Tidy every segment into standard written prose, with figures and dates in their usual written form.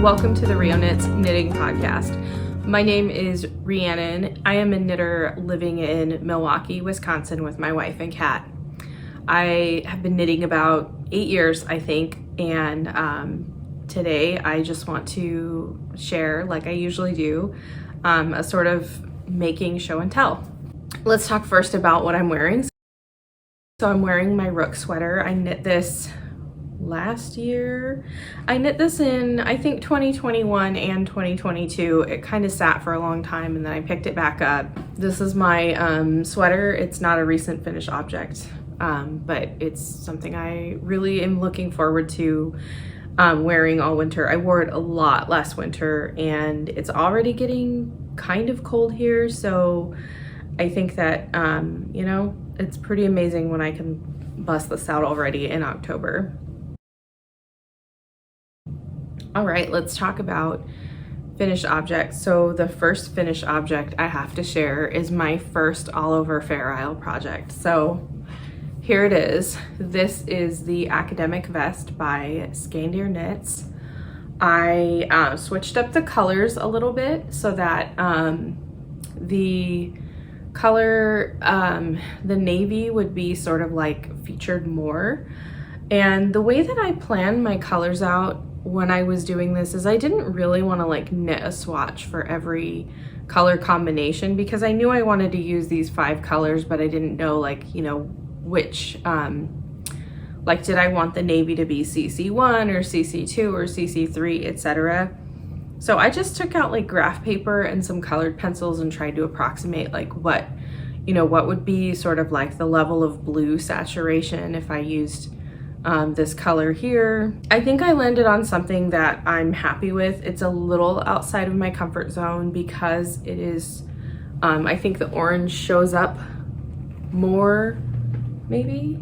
welcome to the ryoknits knitting podcast. My name is Rhiannon. I am a knitter living in Milwaukee, Wisconsin with my wife and cat. I have been knitting about 8 years, I think, and today I just want to share, like I usually do, a sort of making show and tell. Let's talk first about what I'm wearing. So I'm wearing my Rook sweater. I knit this last year. I knit this in, I think, 2021 and 2022. It kind of sat for a long time and then I picked it back up. This is my sweater. It's not a recent finished object, but it's something I really am looking forward to wearing all winter. I wore it a lot last winter and it's already getting kind of cold here, so I think that you know, it's pretty amazing when I can bust this out already in October. All right, let's talk about finished objects. So the first finished object I have to share is my first all over Fair Isle project. So here it is. This is the academic vest by Skeindeer knits. I switched up the colors a little bit so that the color, the navy would be sort of like featured more. And the way that I planned my colors out when I was doing this is I didn't really want to like knit a swatch for every color combination because I knew I wanted to use these 5 colors, but I didn't know, like, you know, which, like, did I want the navy to be CC1 or CC2 or CC3, etc. So I just took out like graph paper and some colored pencils and tried to approximate like what, you know, what would be sort of like the level of blue saturation if I used this color here. I think I landed on something that I'm happy with. It's a little outside of my comfort zone because it is, I think the orange shows up more, maybe.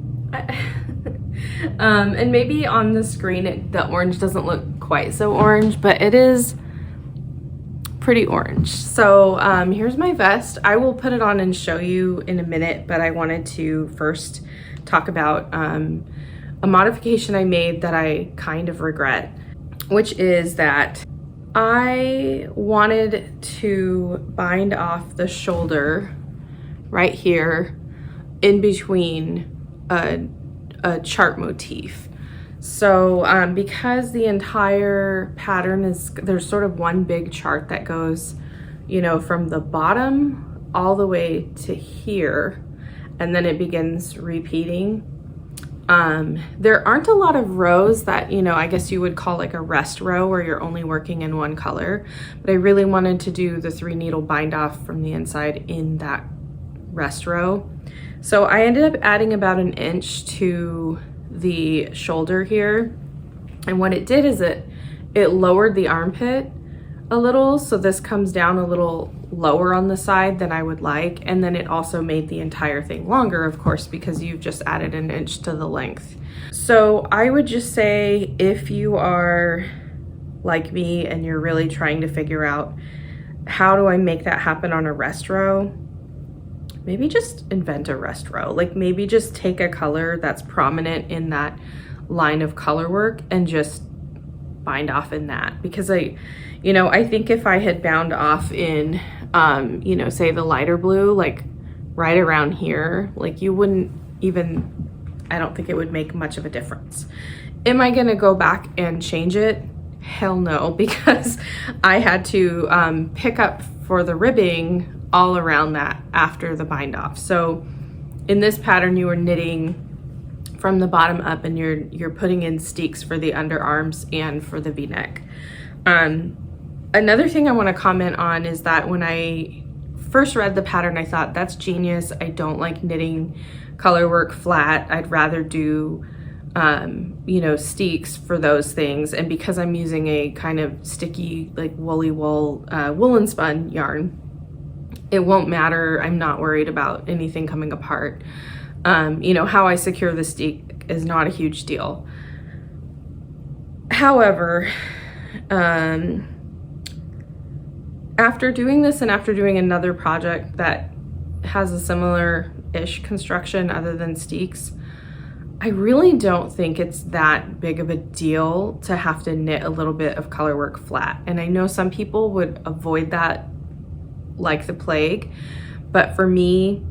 And maybe on the screen the orange doesn't look quite so orange, but it is pretty orange. So here's my vest. I will put it on and show you in a minute, but I wanted to first talk about a modification I made that I kind of regret, which is that I wanted to bind off the shoulder right here in between a chart motif. So because the entire pattern is, there's sort of one big chart that goes, you know, from the bottom all the way to here, and then it begins repeating. There aren't a lot of rows that, you know, I guess you would call like a rest row where you're only working in one color, but I really wanted to do the 3 needle bind off from the inside in that rest row. So I ended up adding about 1 inch to the shoulder here, and what it did is it lowered the armpit a little, so this comes down a little lower on the side than I would like, and then it also made the entire thing longer, of course, because you've just added 1 inch to the length. So I would just say, if you are like me and you're really trying to figure out how do I make that happen on a rest row, maybe just invent a rest row. Like, maybe just take a color that's prominent in that line of color work and just bind off in that. Because I think if I had bound off in, you know, say the lighter blue, like right around here, like you wouldn't even, I don't think it would make much of a difference. Am I gonna go back and change it? Hell no, because I had to pick up for the ribbing all around that after the bind off. So in this pattern you were knitting from the bottom up and you're putting in steeks for the underarms and for the v-neck. Another thing I want to comment on is that when I first read the pattern, I thought, that's genius. I don't like knitting color work flat. I'd rather do you know, steeks for those things. And because I'm using a kind of sticky, like woolly wool woolen spun yarn, it won't matter. I'm not worried about anything coming apart. You know, how I secure the steek is not a huge deal. However, after doing this and after doing another project that has a similar-ish construction other than steeks, I really don't think it's that big of a deal to have to knit a little bit of color work flat. And I know some people would avoid that like the plague, but for me,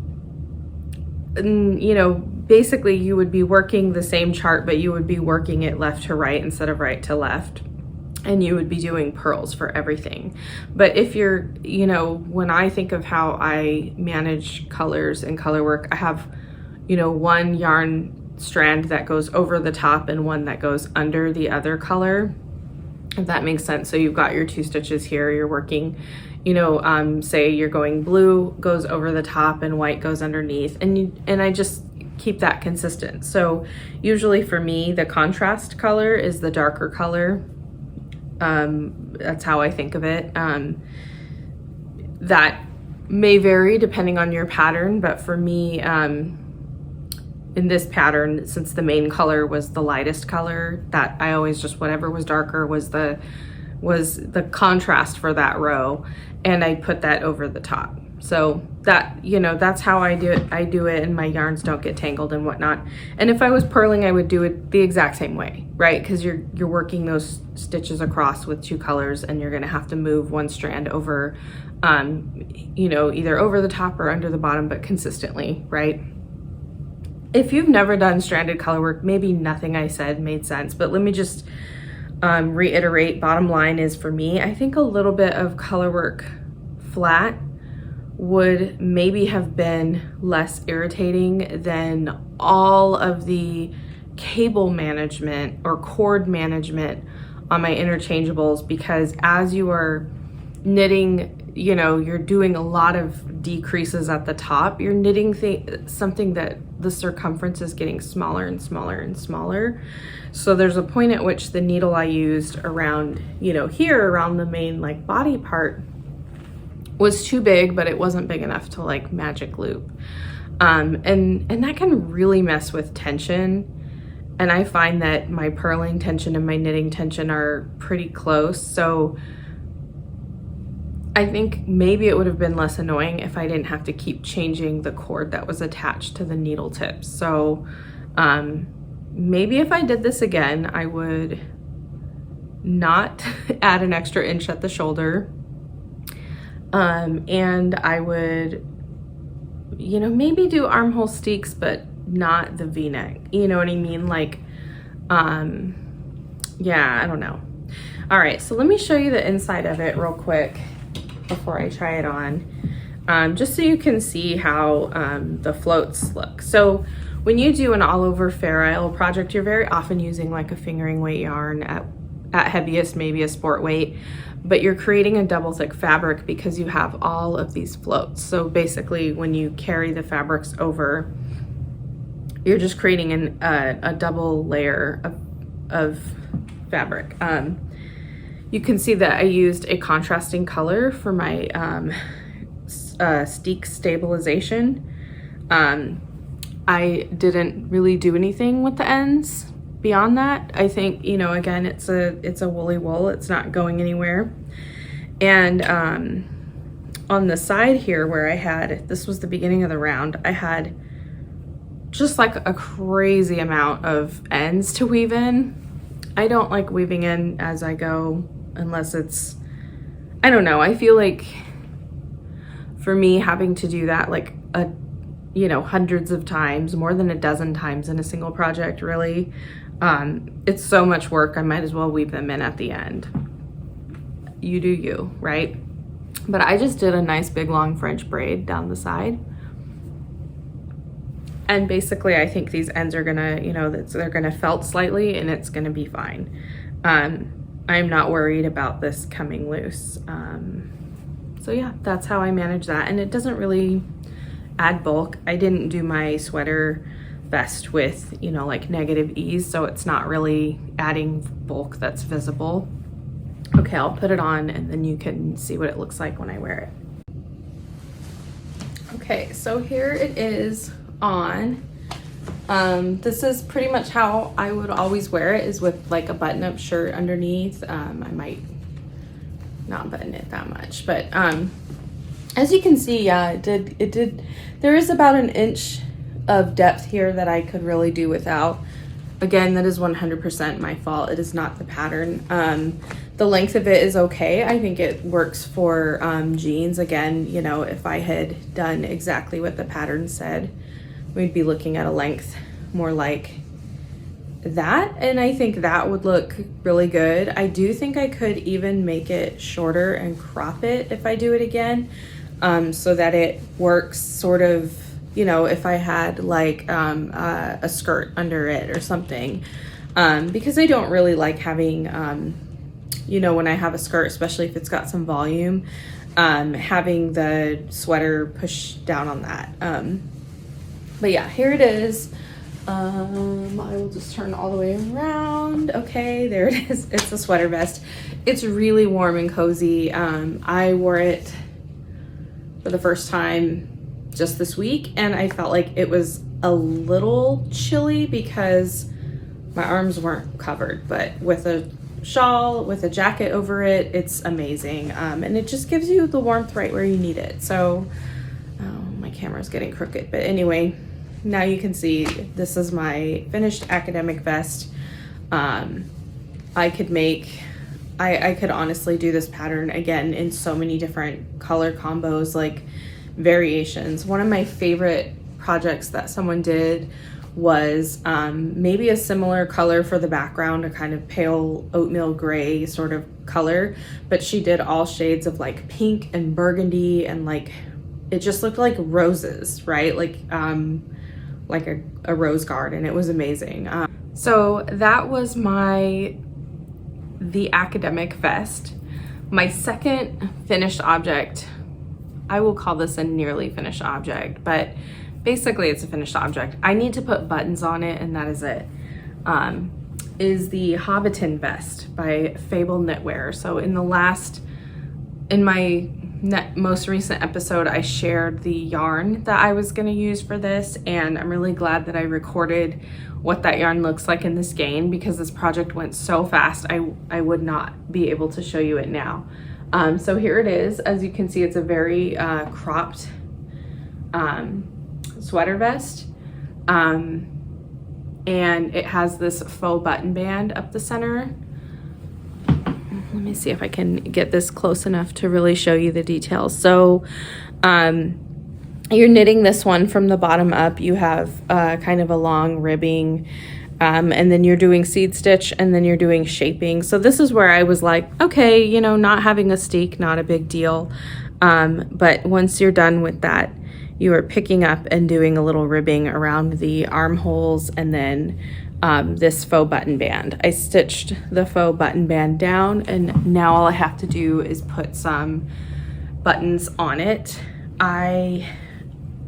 you know, basically you would be working the same chart, but you would be working it left to right instead of right to left. And you would be doing purls for everything. But if you're, you know, when I think of how I manage colors and color work, I have, you know, one yarn strand that goes over the top and one that goes under the other color, if that makes sense. So you've got your 2 stitches here, you're working, you know, say you're going blue goes over the top and white goes underneath, and I just keep that consistent. So usually for me, the contrast color is the darker color. That's how I think of it. That may vary depending on your pattern, but for me, in this pattern, since the main color was the lightest color, that I always just, whatever was darker was the contrast for that row, and I put that over the top. So that, you know, that's how I do it, and my yarns don't get tangled and whatnot. And if I was purling, I would do it the exact same way, right? Because you're working those stitches across with 2 colors, and you're gonna have to move one strand over, you know, either over the top or under the bottom, but consistently, right? If you've never done stranded color work, maybe nothing I said made sense, but let me just reiterate. Bottom line is, for me, I think a little bit of color work flat would maybe have been less irritating than all of the cable management or cord management on my interchangeables, because as you are knitting, you know, you're doing a lot of decreases at the top. You're knitting something that the circumference is getting smaller and smaller and smaller. So there's a point at which the needle I used around, you know, here around the main like body part was too big, but it wasn't big enough to like magic loop. And that can really mess with tension. And I find that my purling tension and my knitting tension are pretty close. So I think maybe it would have been less annoying if I didn't have to keep changing the cord that was attached to the needle tips. So maybe if I did this again, I would not add an extra inch at the shoulder. And I would, you know, maybe do armhole steeks, but not the V-neck. You know what I mean? Like, yeah, I don't know. All right, so let me show you the inside of it real quick before I try it on, just so you can see how the floats look. So when you do an all over Fair Isle project, you're very often using like a fingering weight yarn at heaviest, maybe a sport weight, but you're creating a double thick fabric because you have all of these floats. So basically when you carry the fabrics over, you're just creating a double layer of fabric. You can see that I used a contrasting color for my steek stabilization. I didn't really do anything with the ends beyond that. I think, you know, again, it's a woolly wool. It's not going anywhere. And on the side here where I had, this was the beginning of the round, I had just like a crazy amount of ends to weave in. I don't like weaving in as I go unless it's, I don't know, I feel like for me having to do that like you know, hundreds of times, more than a dozen times in a single project, really, it's so much work. I might as well weave them in at the end. You do you, right? But I just did a nice big long French braid down the side. And basically I think these ends are gonna, you know, they're gonna felt slightly and it's gonna be fine. I'm not worried about this coming loose. So yeah, that's how I manage that. And it doesn't really add bulk. I didn't do my sweater vest with, you know, like negative ease, so it's not really adding bulk that's visible. Okay, I'll put it on and then you can see what it looks like when I wear it. Okay, so here it is on. This is pretty much how I would always wear it, is with like a button-up shirt underneath. I might not button it that much, but as you can see, yeah, it did, there is about an inch of depth here that I could really do without. Again, that is 100% my fault. It is not the pattern. The length of it is okay. I think it works for jeans. Again, you know, if I had done exactly what the pattern said, we'd be looking at a length more like that, and I think that would look really good. I do think I could even make it shorter and crop it if I do it again, so that it works sort of, you know, if I had like a skirt under it or something, because I don't really like having, you know, when I have a skirt, especially if it's got some volume, having the sweater push down on that. But yeah, here it is. I will just turn all the way around. Okay, there it is. It's a sweater vest. It's really warm and cozy. I wore it for the first time just this week, and I felt like it was a little chilly because my arms weren't covered, but with a shawl, with a jacket over it, it's amazing. And it just gives you the warmth right where you need it. So, oh, my camera's getting crooked, but anyway, now you can see this is my finished academic vest. I could honestly do this pattern again in so many different color combos, like variations. One of my favorite projects that someone did was maybe a similar color for the background, a kind of pale oatmeal gray sort of color, but she did all shades of like pink and burgundy, and like it just looked like roses, right? Like a rose garden. It was amazing. So that was the academic vest. My second finished object, I will call this a nearly finished object, but basically it's a finished object. I need to put buttons on it, and that is it. Is the Hobbiton vest by Fabel Knitwear. So in my most recent episode, I shared the yarn that I was going to use for this, and I'm really glad that I recorded what that yarn looks like in the skein, because this project went so fast I would not be able to show you it now. So here it is. As you can see, it's a very cropped sweater vest, and it has this faux button band up the center. Let me see if I can get this close enough to really show you the details. So you're knitting this one from the bottom up. You have kind of a long ribbing, and then you're doing seed stitch, and then you're doing shaping. So this is where I was like, okay, you know, not having a steek, not a big deal. But once you're done with that, you are picking up and doing a little ribbing around the armholes, and then this faux button band. I stitched the faux button band down, and now all I have to do is put some buttons on it. I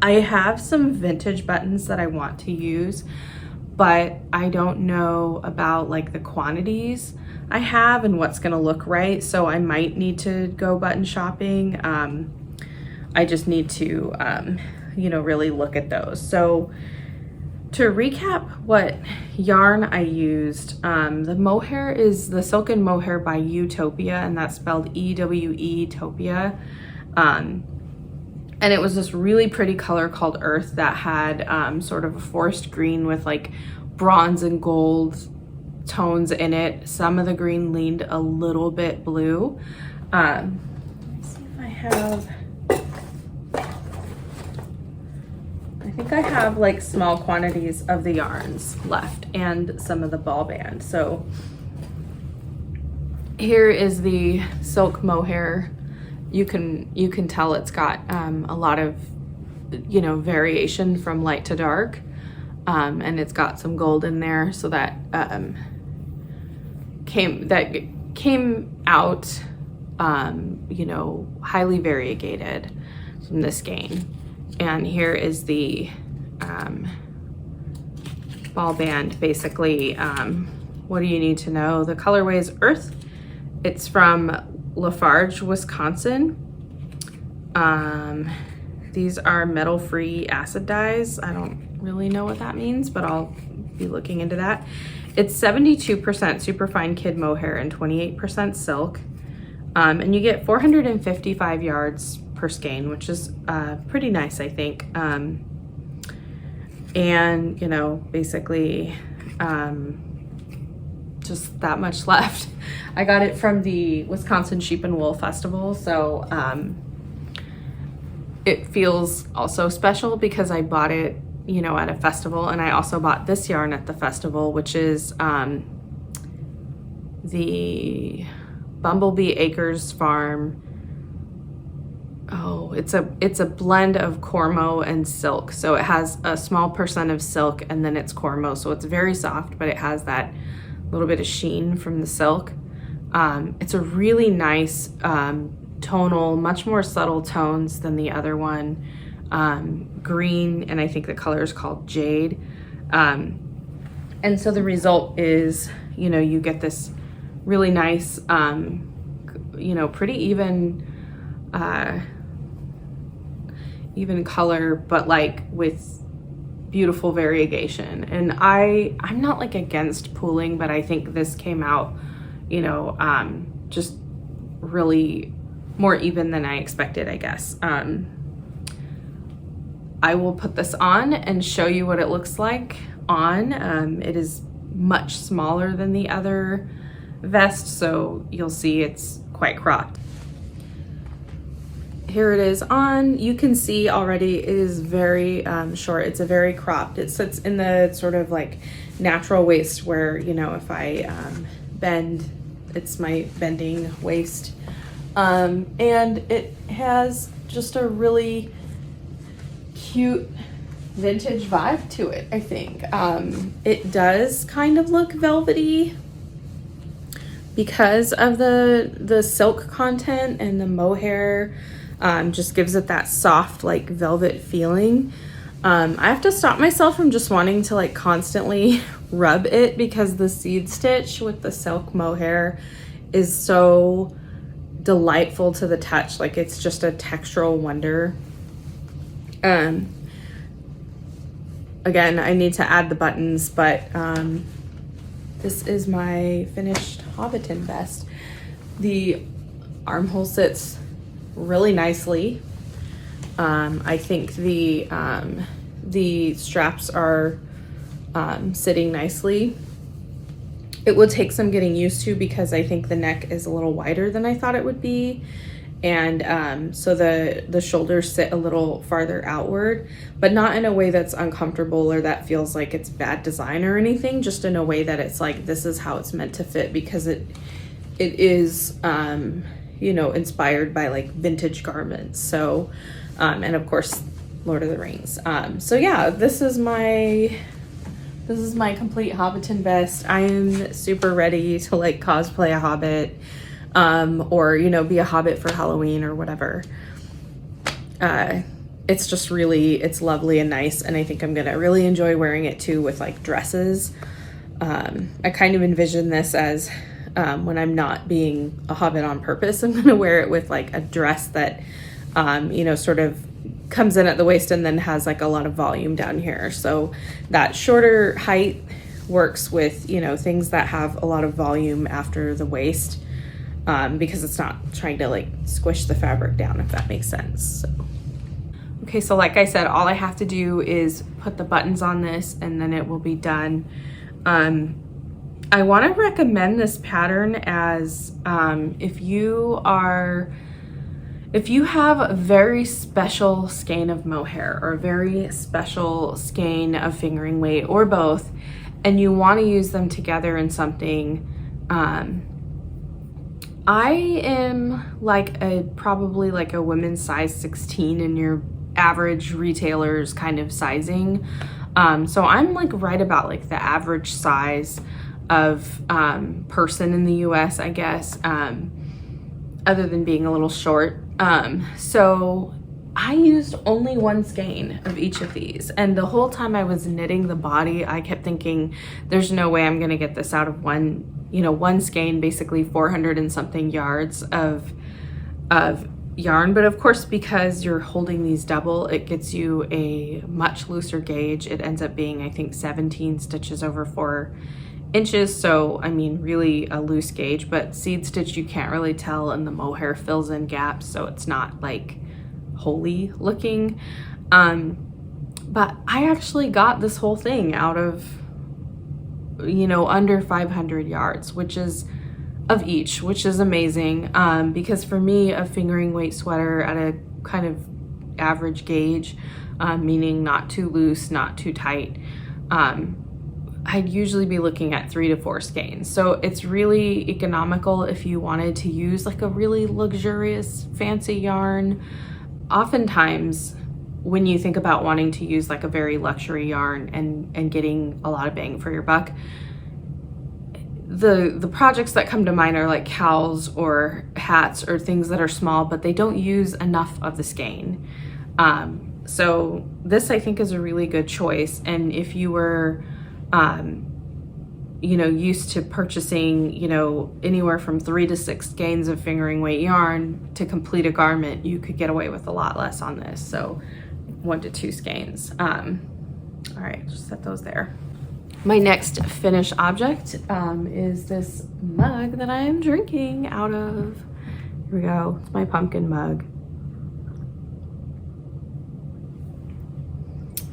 have some vintage buttons that I want to use, but I don't know about like the quantities I have and what's gonna look right, so I might need to go button shopping. I just need to you know, really look at those. So to recap what yarn I used, the mohair is the Silken Mohair by Ewetopia, and that's spelled E-W-E-Topia. And it was this really pretty color called Earth that had sort of a forest green with like bronze and gold tones in it. Some of the green leaned a little bit blue. Let's see if I have... I think I have like small quantities of the yarns left and some of the ball band. So here is the silk mohair. You can tell it's got a lot of, you know, variation from light to dark, and it's got some gold in there, so that came out, you know, highly variegated from the skein. And here is the ball band. Basically, what do you need to know? The colorway is Earth. It's from Lafarge, Wisconsin. These are metal-free acid dyes. I don't really know what that means, but I'll be looking into that. It's 72% superfine kid mohair and 28% silk. And you get 455 yards per skein, which is pretty nice, I think. and you know, basically just that much left. I got it from the Wisconsin Sheep and Wool Festival, so it feels also special because I bought it, you know, at a festival, and I also bought this yarn at the festival, which is the Bumblee Acres Farm. Oh, it's a blend of cormo and silk, so it has a small percent of silk and then it's cormo, so it's very soft, but it has that little bit of sheen from the silk. It's a really nice tonal, much more subtle tones than the other one. Green, and I think the color is called Jade. And so the result is, you know, you get this really nice, you know, pretty even color, but like with beautiful variegation. And I'm not like against pooling, but I think this came out, you know, just really more even than I expected, I guess. I will put this on and show you what it looks like on. It is much smaller than the other vest, so you'll see it's quite cropped. Here it is on. You can see already it is very short. It's a very cropped. It sits in the sort of like natural waist where, you know, if I bend, it's my bending waist. And it has just a really cute vintage vibe to it, I think. It does kind of look velvety because of the silk content, and the mohair just gives it that soft like velvet feeling. I have to stop myself from just wanting to like constantly rub it because the seed stitch with the silk mohair is so delightful to the touch. Like, it's just a textural wonder. Again, I need to add the buttons, but this is my finished Hobbiton vest. The armhole sits really nicely. I think the straps are sitting nicely. It would take some getting used to because I think the neck is a little wider than I thought it would be. And so the shoulders sit a little farther outward, but not in a way that's uncomfortable or that feels like it's bad design or anything, just in a way that it's like, this is how it's meant to fit, because it is, you know, inspired by like vintage garments. So, and of course, Lord of the Rings. So yeah, this is my complete Hobbiton vest. I am super ready to like cosplay a Hobbit. Or, you know, be a Hobbit for Halloween or whatever. It's just really, it's lovely and nice, and I think I'm gonna really enjoy wearing it too with like dresses. I kind of envision this as when I'm not being a Hobbit on purpose, I'm gonna wear it with like a dress that, you know, sort of comes in at the waist and then has like a lot of volume down here. So that shorter height works with, you know, things that have a lot of volume after the waist. Because it's not trying to like squish the fabric down, if that makes sense. So. Okay, so like I said, all I have to do is put the buttons on this and then it will be done. I want to recommend this pattern as if you have a very special skein of mohair or a very special skein of fingering weight or both, and you want to use them together in something. I am like probably like a women's size 16 in your average retailer's kind of sizing. So I'm like right about like the average size of person in the US, I guess, other than being a little short. So I used only one skein of each of these, and the whole time I was knitting the body, I kept thinking there's no way I'm gonna get this out of one skein, basically 400 and something yards of yarn. But of course, because you're holding these double, it gets you a much looser gauge. It ends up being, I think, 17 stitches over 4 inches. So, I mean, really a loose gauge, but seed stitch, you can't really tell, and the mohair fills in gaps, so it's not like holy looking. But I actually got this whole thing out of, you know, under 500 yards, which is of each, which is amazing. Because for me, a fingering weight sweater at a kind of average gauge, meaning not too loose, not too tight, I'd usually be looking at 3 to 4 skeins. So it's really economical if you wanted to use like a really luxurious fancy yarn. Oftentimes when you think about wanting to use like a very luxury yarn and getting a lot of bang for your buck, the projects that come to mind are like cowls or hats or things that are small, but they don't use enough of the skein. So this I think is a really good choice. And if you were, you know, used to purchasing, you know, anywhere from 3 to 6 skeins of fingering weight yarn to complete a garment, you could get away with a lot less on this. So 1 to 2 skeins. All right, just set those there. My next finished object is this mug that I'm drinking out of. Here we go. It's my pumpkin mug.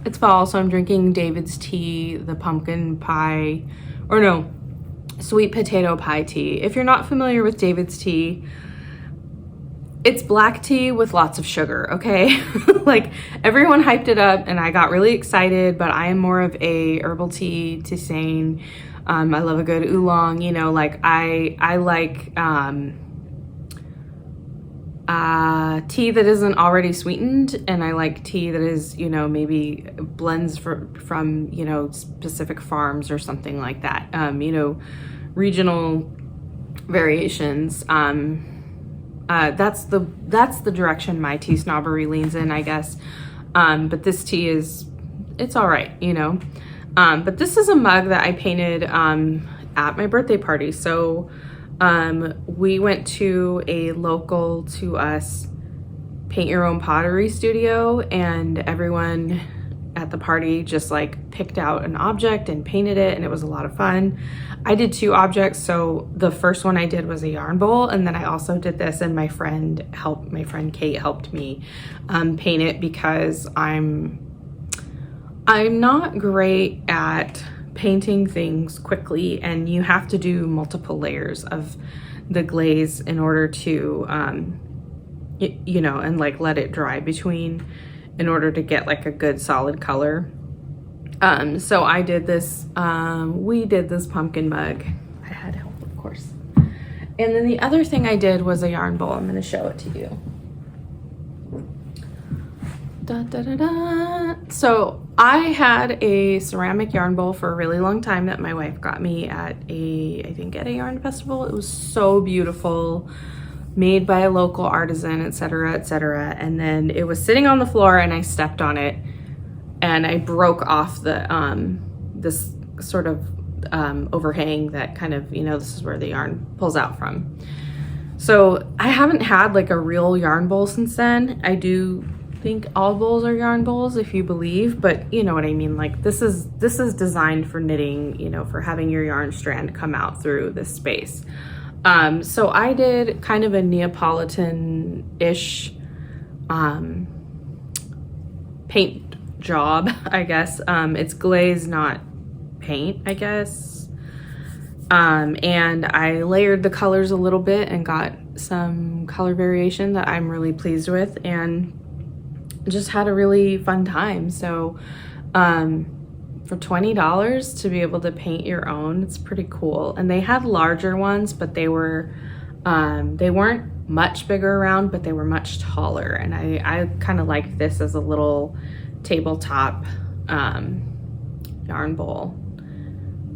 It's fall, so I'm drinking David's tea, the pumpkin pie, or no, sweet potato pie tea. If you're not familiar with David's tea, it's black tea with lots of sugar, okay? Like everyone hyped it up and I got really excited, but I am more of a herbal tea tisane. I love a good oolong, you know, like I like tea that isn't already sweetened, and I like tea that is, you know, maybe blends from you know, specific farms or something like that. You know, regional variations. That's the direction my tea snobbery leans in, I guess. But this tea it's all right, you know. But this is a mug that I painted at my birthday party. So we went to a local to us paint your own pottery studio, and everyone at the party just like picked out an object and painted it, and it was a lot of fun. I did 2 objects. So the first one I did was a yarn bowl, and then I also did this, and my friend Kate helped me paint it, because I'm not great at painting things quickly, and you have to do multiple layers of the glaze in order to you know, and like let it dry between in order to get like a good solid color. So I did this, we did this pumpkin mug. I had help, of course. And then the other thing I did was a yarn bowl. I'm going to show it to you. Da, da, da, da. So I had a ceramic yarn bowl for a really long time that my wife got me at I think at a yarn festival. It was so beautiful, made by a local artisan, etc., etc. And then it was sitting on the floor and I stepped on it and I broke off the this sort of overhang that kind of, you know, this is where the yarn pulls out from. So I haven't had like a real yarn bowl since then. I do think all bowls are yarn bowls, if you believe, but you know what I mean. Like this is designed for knitting, you know, for having your yarn strand come out through this space. So I did kind of a Neapolitan-ish paint job, I guess. It's glaze, not paint, I guess. And I layered the colors a little bit and got some color variation that I'm really pleased with, and just had a really fun time. So for $20 to be able to paint your own, it's pretty cool. And they had larger ones, but they weren't much bigger around, but they were much taller. And I kind of liked this as a little tabletop yarn bowl.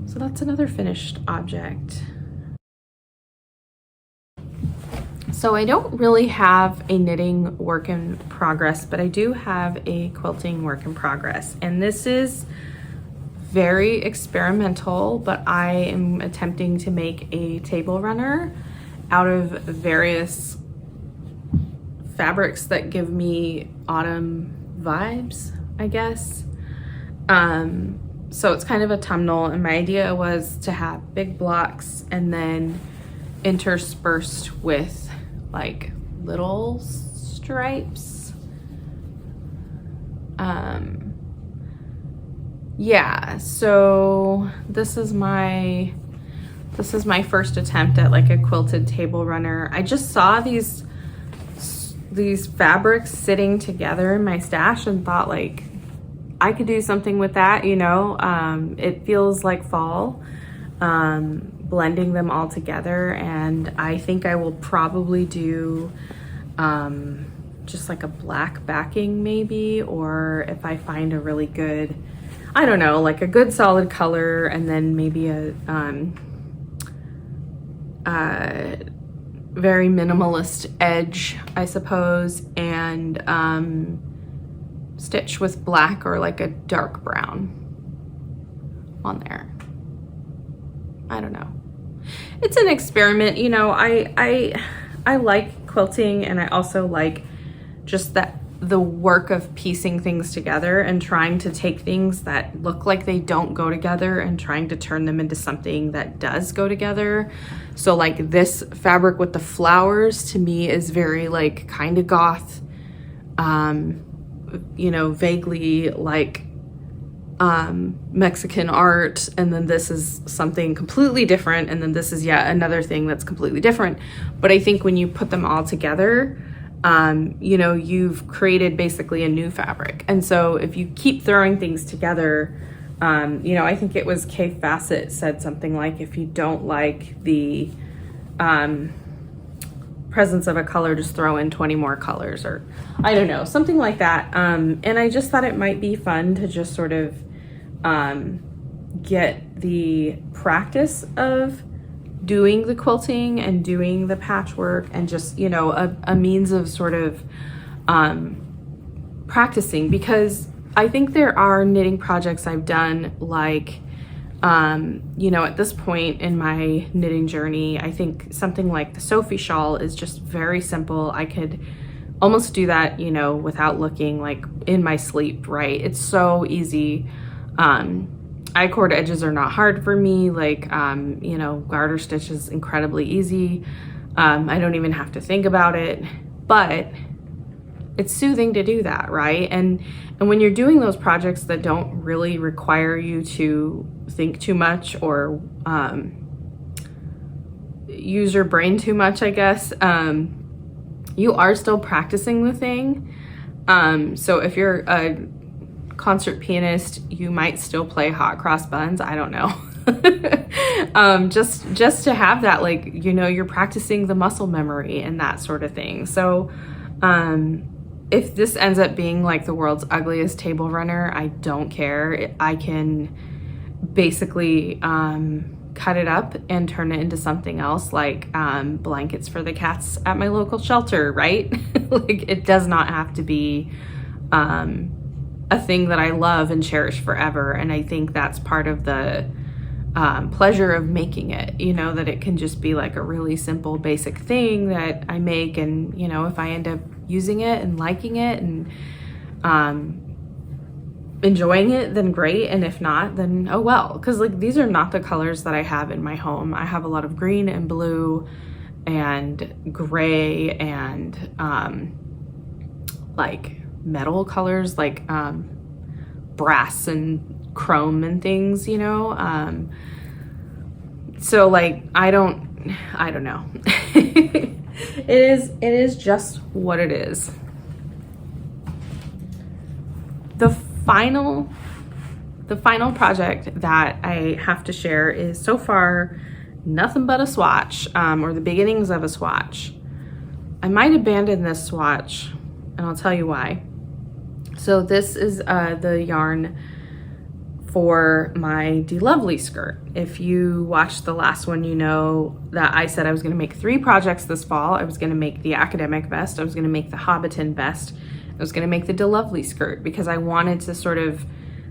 So that's another finished object. So I don't really have a knitting work in progress, but I do have a quilting work in progress. And this is very experimental, but I am attempting to make a table runner out of various fabrics that give me autumn vibes, I guess. So it's kind of autumnal, and my idea was to have big blocks and then interspersed with like little stripes. yeah, so this is my first attempt at like a quilted table runner. I just saw these fabrics sitting together in my stash and thought like I could do something with that, you know. It feels like fall, blending them all together, and I think I will probably do just like a black backing maybe, or if I find a really good, I don't know, like a good solid color, and then maybe a very minimalist edge, I suppose, and stitch with black or like a dark brown on there. I don't know. It's an experiment, you know. I like quilting, and I also like just the work of piecing things together and trying to take things that look like they don't go together and trying to turn them into something that does go together. So like this fabric with the flowers to me is very like kind of goth, you know, vaguely like Mexican art, and then this is something completely different, and then this is yet another thing that's completely different. But I think when you put them all together, you know, you've created basically a new fabric. And so if you keep throwing things together, you know, I think it was Kay Fassett said something like, if you don't like the presence of a color, just throw in 20 more colors, or I don't know, something like that. And I just thought it might be fun to just sort of get the practice of doing the quilting and doing the patchwork, and just, you know, a means of sort of practicing, because I think there are knitting projects I've done, like, you know, at this point in my knitting journey, I think something like the Sophie shawl is just very simple. I could almost do that, you know, without looking, like in my sleep, right? It's so easy. I-cord edges are not hard for me. Like, you know, garter stitch is incredibly easy. I don't even have to think about it, but it's soothing to do that, right? And when you're doing those projects that don't really require you to think too much or use your brain too much, I guess, you are still practicing the thing. So if you're a concert pianist, you might still play hot cross buns. I don't know. Just to have that, like, you know, you're practicing the muscle memory and that sort of thing. So if this ends up being like the world's ugliest table runner, I don't care. I can basically cut it up and turn it into something else, like blankets for the cats at my local shelter, right? Like, it does not have to be a thing that I love and cherish forever. And I think that's part of the pleasure of making it, you know, that it can just be like a really simple basic thing that I make, and, you know, if I end up using it and liking it and enjoying it, then great, and if not, then oh well. Because like, these are not the colors that I have in my home. I have a lot of green and blue and gray and like metal colors, like brass and chrome and things, you know. So like, I don't know. It is just what it is. The final project that I have to share is so far nothing but a swatch, or the beginnings of a swatch. I might abandon this swatch, and I'll tell you why. So this is the yarn for my DeLovely skirt. If you watched the last one, you know that I said I was going to make 3 projects this fall. I was going to make the academic vest, I was going to make the Hobbiton vest, I was going to make the DeLovely skirt, because I wanted to sort of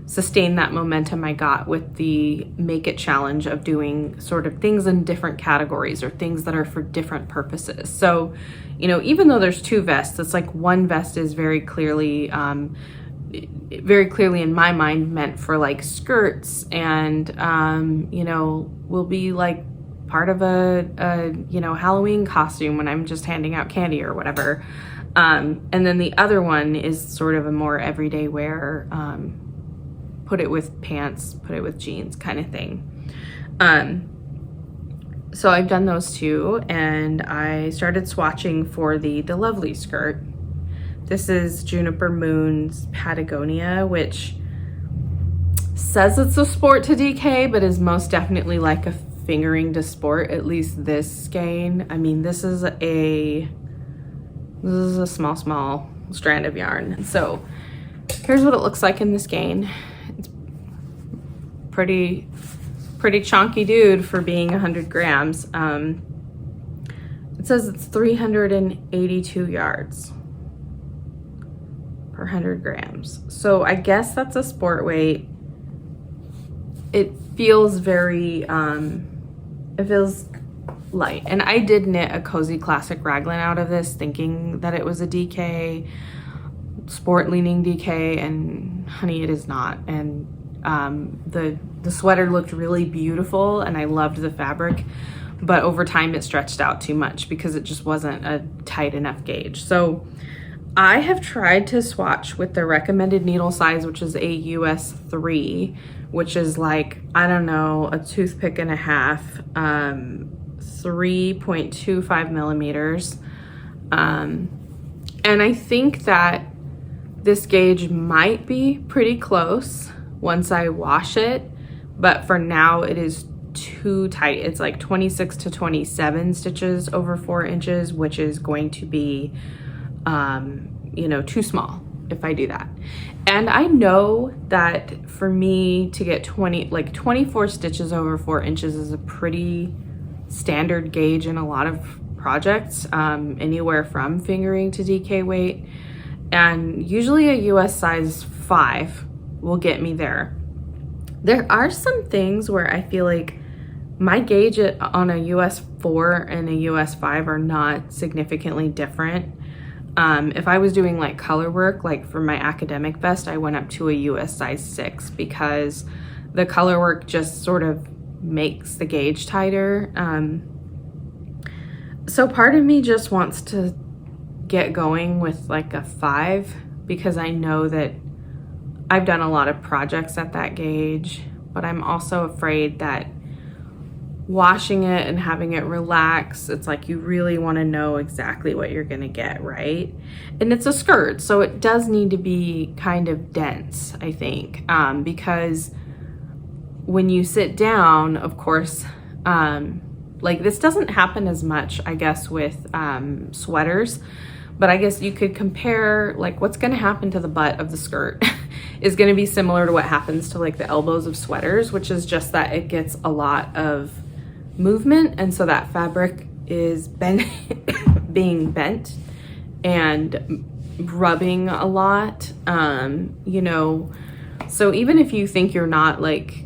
sustain that momentum I got with the Make It challenge of doing sort of things in different categories or things that are for different purposes. So, you know, even though there's 2 vests, it's like one vest is very clearly in my mind meant for like skirts, and you know, will be like part of a you know, Halloween costume when I'm just handing out candy or whatever. And then the other one is sort of a more everyday wear put it with pants, put it with jeans kind of thing. So I've done those two, and I started swatching for the Lovely skirt. This is Juniper Moon's Patagonia, which says it's a sport to DK, but is most definitely like a fingering to sport, at least this skein. I mean, this is a small strand of yarn. So here's what it looks like in the skein. It's pretty chunky dude for being 100 grams. It says it's 382 yards per 100 grams. So I guess that's a sport weight. It feels very, it feels light. And I did knit a cozy classic raglan out of this, thinking that it was a DK, sport leaning DK, and honey, it is not. And the sweater looked really beautiful, and I loved the fabric, but over time it stretched out too much because it just wasn't a tight enough gauge. So I have tried to swatch with the recommended needle size, which is a US 3, which is like, I don't know, a toothpick and a half, 3.25 millimeters. And I think that this gauge might be pretty close once I wash it, but for now it is too tight. It's like 26 to 27 stitches over 4 inches, which is going to be, you know, too small if I do that. And I know that for me to get 24 stitches over 4 inches is a pretty standard gauge in a lot of projects, anywhere from fingering to DK weight. And usually a US size 5 will get me there. There are some things where I feel like my gauge on a US 4 and a US 5 are not significantly different. If I was doing like color work, like for my academic vest, I went up to a US size 6 because the color work just sort of makes the gauge tighter. So part of me just wants to get going with like a 5 because I know that I've done a lot of projects at that gauge, but I'm also afraid that washing it and having it relax, it's like you really want to know exactly what you're going to get, right? And it's a skirt, so it does need to be kind of dense, I think, because when you sit down, of course, like this doesn't happen as much, I guess, with sweaters, but I guess you could compare like what's going to happen to the butt of the skirt is going to be similar to what happens to like the elbows of sweaters, which is just that it gets a lot of movement, and so that fabric is being bent and rubbing a lot, you know. So even if you think you're not like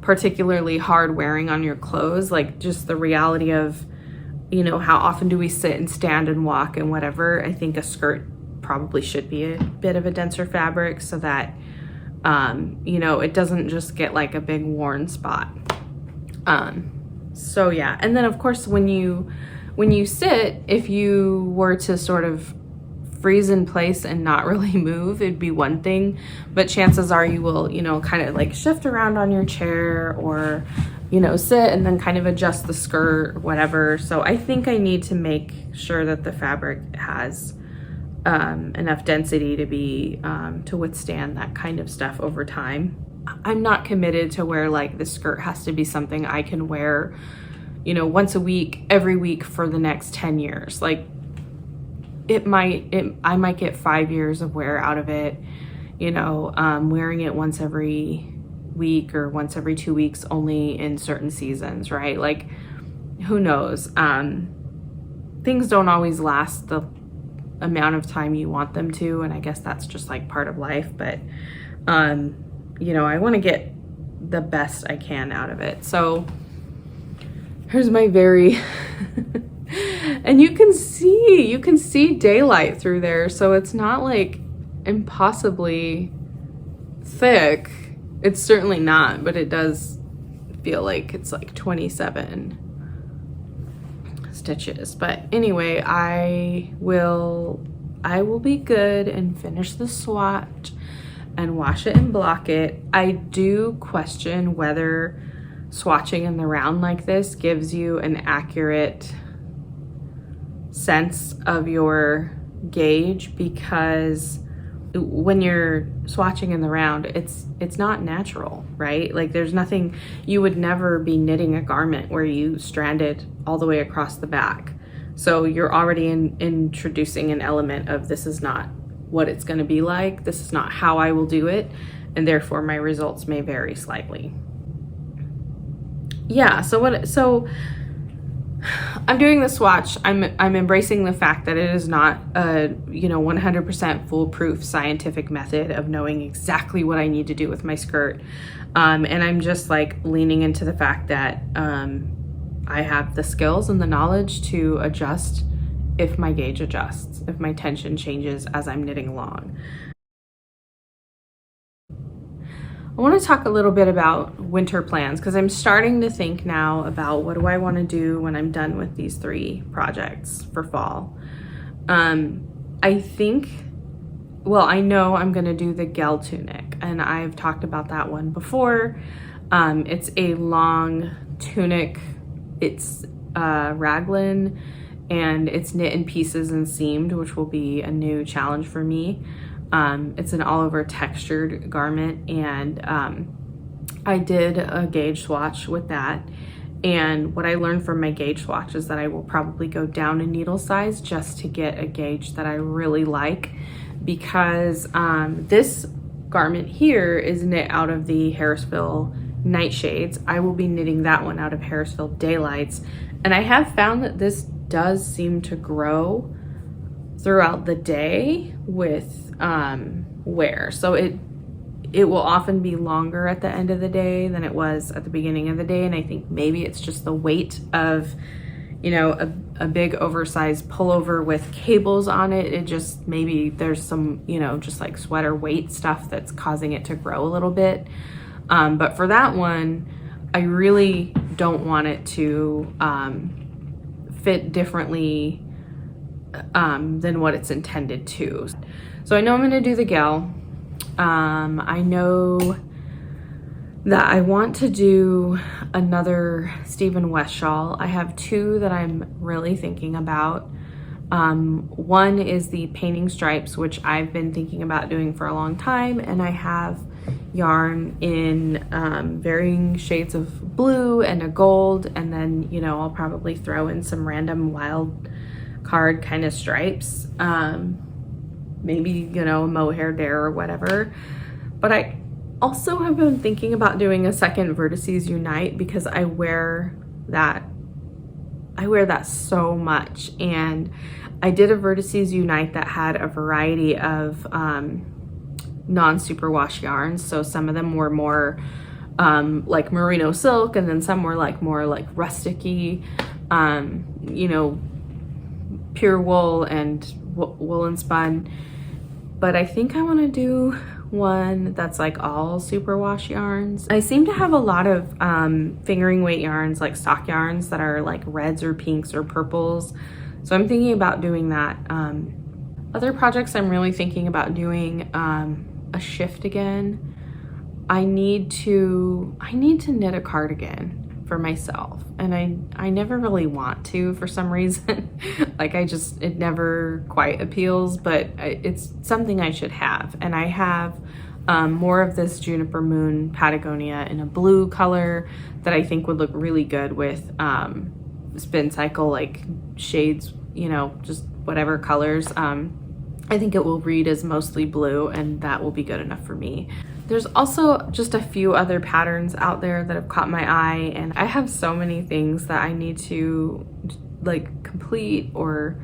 particularly hard wearing on your clothes, like just the reality of, you know, how often do we sit and stand and walk and whatever, I think a skirt probably should be a bit of a denser fabric so that, you know, it doesn't just get like a big worn spot. So yeah, and then of course when you sit, if you were to sort of freeze in place and not really move, it'd be one thing, but chances are you will, you know, kind of like shift around on your chair or, you know, sit and then kind of adjust the skirt or whatever. So I think I need to make sure that the fabric has enough density to be to withstand that kind of stuff over time. I'm not committed to where like the skirt has to be something I can wear, you know, once a week, every week for the next 10 years. Like I might get 5 years of wear out of it, you know, wearing it once every week or once every 2 weeks only in certain seasons, right? Like who knows? Things don't always last the amount of time you want them to, and I guess that's just like part of life, but you know, I want to get the best I can out of it. So here's my very and you can see daylight through there, so it's not like impossibly thick. It's certainly not, but it does feel like it's like 27 stitches. But anyway, I will be good and finish the swatch, and wash it and block it. I do question whether swatching in the round like this gives you an accurate sense of your gauge, because when you're swatching in the round, it's not natural, right? Like there's nothing, you would never be knitting a garment where you strand it all the way across the back. So you're already introducing an element of, this is not what it's going to be like, this is not how I will do it, and therefore my results may vary slightly. Yeah, so I'm doing the swatch. I'm embracing the fact that it is not a 100% foolproof scientific method of knowing exactly what I need to do with my skirt, and I'm just like leaning into the fact that I have the skills and the knowledge to adjust if my gauge adjusts, if my tension changes as I'm knitting along. I want to talk a little bit about winter plans, because I'm starting to think now about what do I want to do when I'm done with these 3 projects for fall. I think, well, I know I'm going to do the gel tunic, and I've talked about that one before. It's a long tunic. It's raglan, and it's knit in pieces and seamed, which will be a new challenge for me. It's an all over textured garment, and I did a gauge swatch with that. And what I learned from my gauge swatch is that I will probably go down a needle size just to get a gauge that I really like, because this garment here is knit out of the Harrisville Nightshades. I will be knitting that one out of Harrisville Daylights, and I have found that this does seem to grow throughout the day with wear. So it will often be longer at the end of the day than it was at the beginning of the day, and I think maybe it's just the weight of, a big oversized pullover with cables on it. It just, maybe there's some, just like sweater weight stuff that's causing it to grow a little bit. But for that one, I really don't want it to fit differently than what it's intended to. So I know I'm going to do the gel. I know that I want to do another Stephen West shawl. I have 2 that I'm really thinking about. One is the painting stripes, which I've been thinking about doing for a long time, and I have yarn in varying shades of blue and a gold, and then I'll probably throw in some random wild card kind of stripes, maybe a mohair dare or whatever. But I also have been thinking about doing a second Vertices Unite, because I wear that so much. And I did a Vertices Unite that had a variety of non-superwash yarns. So some of them were more like merino silk, and then some were more like rusticy, pure wool and woolen spun. But I think I want to do one that's like all superwash yarns. I seem to have a lot of fingering weight yarns, like stock yarns, that are like reds or pinks or purples. So I'm thinking about doing that. Other projects I'm really thinking about doing, a shift again. I need to knit a cardigan for myself, and I never really want to for some reason. Like it never quite appeals, but it's something I should have. And I have more of this Juniper Moon Patagonia in a blue color that I think would look really good with spin cycle like shades, just whatever colors. I think it will read as mostly blue, and that will be good enough for me. There's also just a few other patterns out there that have caught my eye, and I have so many things that I need to like complete, or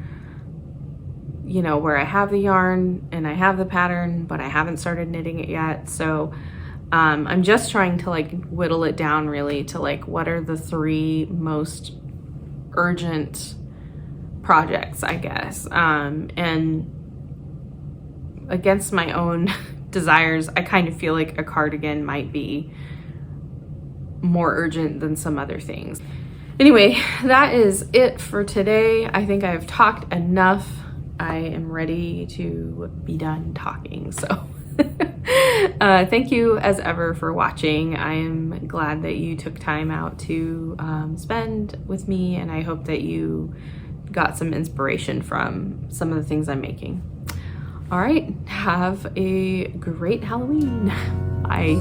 where I have the yarn and I have the pattern but I haven't started knitting it yet. So I'm just trying to like whittle it down really to like what are the 3 most urgent projects, I guess. And against my own desires, I kind of feel like a cardigan might be more urgent than some other things. Anyway, that is it for today. I think I've talked enough. I am ready to be done talking. So Thank you as ever for watching. I am glad that you took time out to spend with me, and I hope that you got some inspiration from some of the things I'm making. All right, have a great Halloween. Bye.